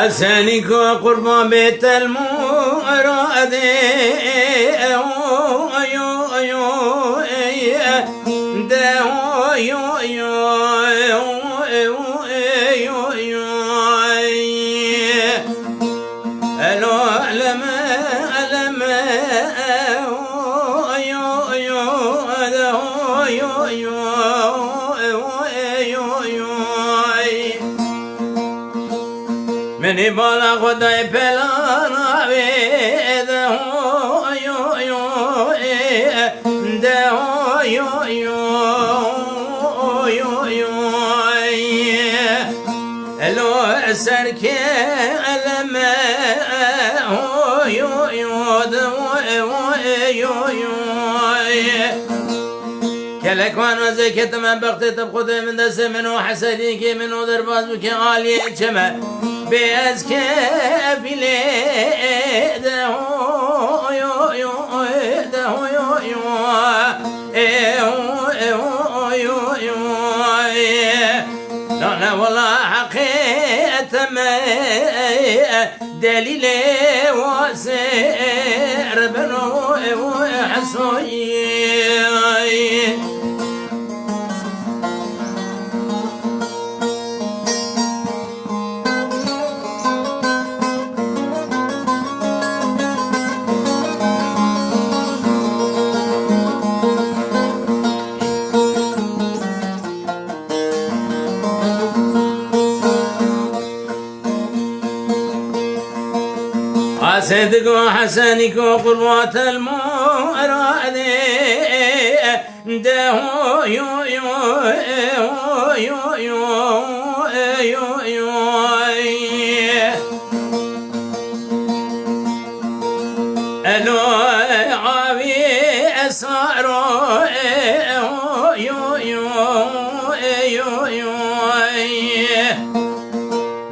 حسنك قربان بيت المراد مني بالا خدای پلانا ده الو سرك لما كلك وانا زكيت من بغتي تبخذ من دس منو حسديك منو درباز بك عالي جمع بأزكى بلي ده لا والله حقيقة ما دليل وسير بنو حسوي صدق وحسنك وقربات المراد ده الو عابي اسرار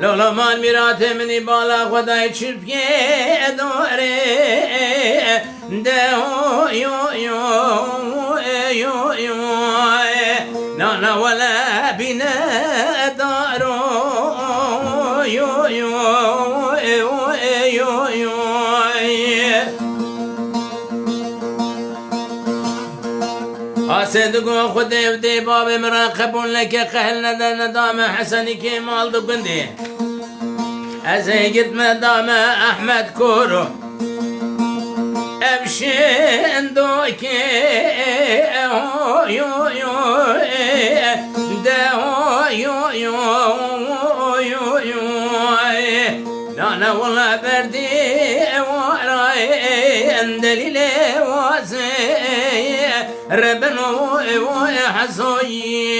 لولا ما الميرات مني بالا خداي تشربكي دوري ده نانا ولا بنا دارو صدق خدي ودي باب مراقب لك قهلنا ندام حسنك مال دقندي أزيقت مدام أحمد كورو أبشين دوكي نانا والله بردي وراي اندليلي واسي ربنو حسوي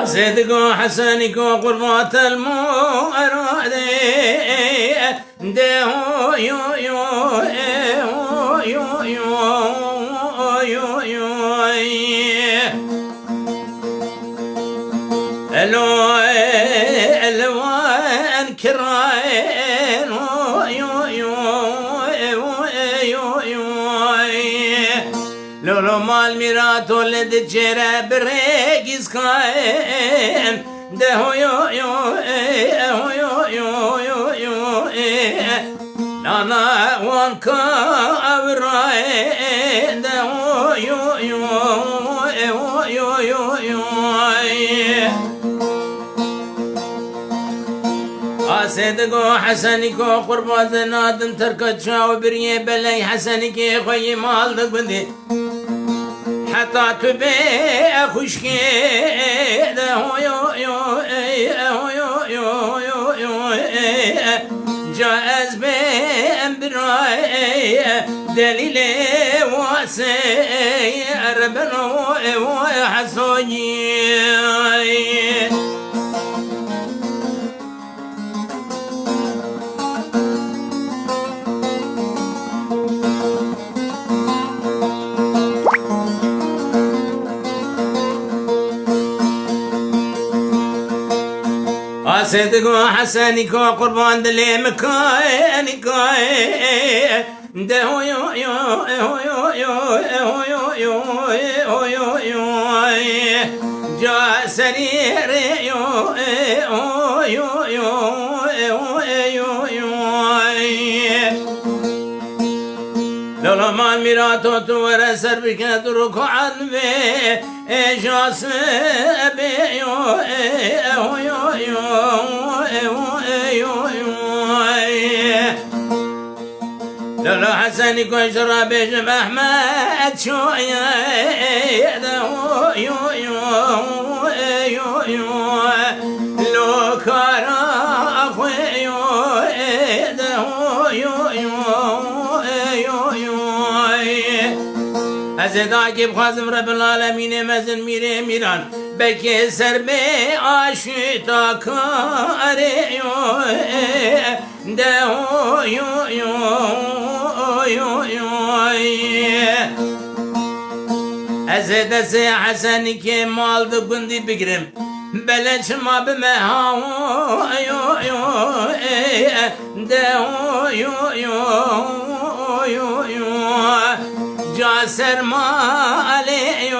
صدق حسنك وقربات المراد ده الوان كراين لولو مال ميرات ولد جرى بريقز كاين ده نانا وانكا أبراين ده صدق حسنك وقربات نادم تركت شاو بريه بلاي حسنك خوي مال دقبندي حتى تبي خوشكي جائز بين براي دليل واسي ربنا وحسوني صدق وحسنك وقربان دلي مكانك ده يو يو يو يو يو يو يو يو جا سرير يو يو يو يو لولا ما ميراتو تو ورسر بك درك عدمي جاس بي يو يو يو لولا حسن كون شراب جم احمد شو يو لو كارا اخوي ازداکی بخوازم رب العالمین مزن میره میران بکی سر به آشتا کاره ده از دست حسنی که مال دو گندی بگیرم بلنش ما بمه جاسر مالي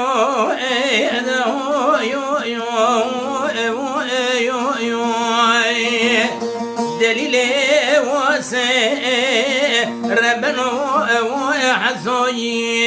دليلي وسي ربنا وحسوي